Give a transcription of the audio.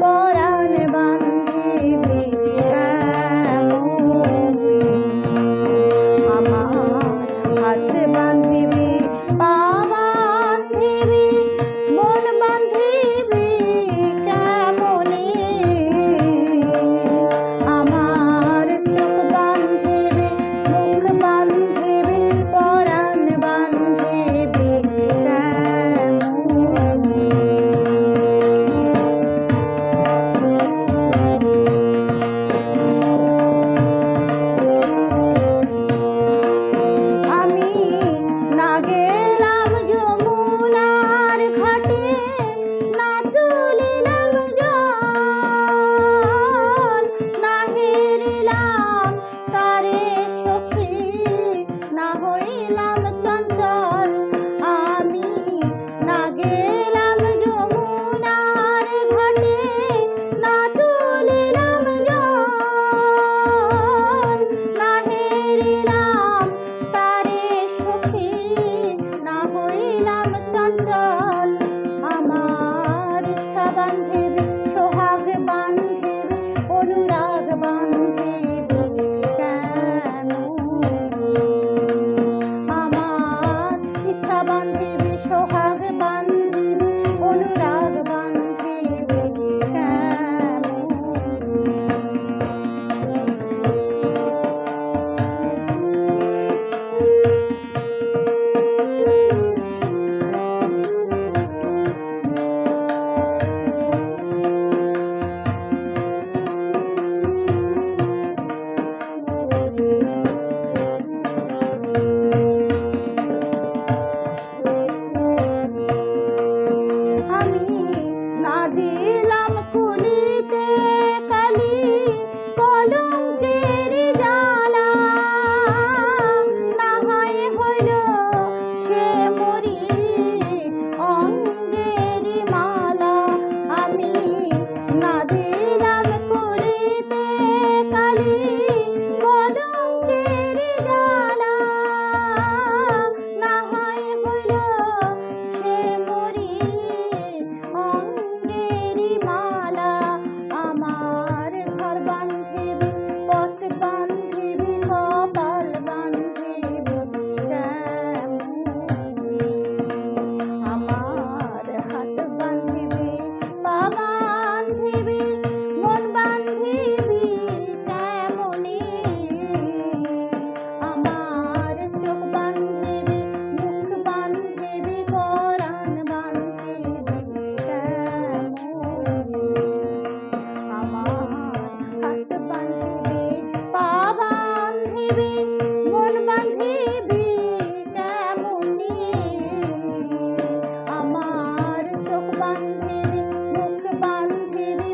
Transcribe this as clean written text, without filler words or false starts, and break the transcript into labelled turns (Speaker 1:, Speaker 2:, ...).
Speaker 1: পরাণ বান্ধিবি আমার হাত বান্ধিবি, পা বান্ধিবি, মন বান্ধিবি কেমনে? আমার চোখ বান্ধিবি, মুখ বান্ধিবি, পরাণ বান্ধিবি আমি না গেলাম যমুনার ঘাটে, না তুলিলাম জল, না হেরিলাম তারে সখী, না হইলাম চঞ্চল। আমি না গেলাম যমুনার ঘাটে, না তুলিলাম জল, না হেরিলাম তারে সখী, না হইলাম চঞ্চল। আমার ইচ্ছা বান্ধিবি, সোহাগ বান্ধিবি, অনুরাগ বান্ধিবি কেন? আমার ইচ্ছা বান্ধিবি, সোহাগ বান্ধিবি, অনুরাগ বান্ধিবি কেন? আমি না দিলাম কুলিতে কালি, কলঙ্কের জ্বালা, না হয় হইল সে মরি অঙ্গের মালা। আমি না দিলাম কুলিতে কালি, কলঙ্কের জ্বালা, না হয় হইল সে মরি অঙ্গের মালা। আমার ঘর বান্ধিবি, পথ বান্ধিবি, কপাল বান্ধিবি কেমন? আমার হাত বান্ধিবি, পা বান্ধিবি, মন বান্ধিবি কেমনে? আমার চোখ বান্ধিবি, মুখ বান্ধিবি, পরাণ বান্ধিবি কেমন? আমার হাত বান্ধিবি, পা বান্ধিবি, মন বান্ধিবি কেমনে? আমার চোখ বান্ধিবি, মুখ বান্ধিবি,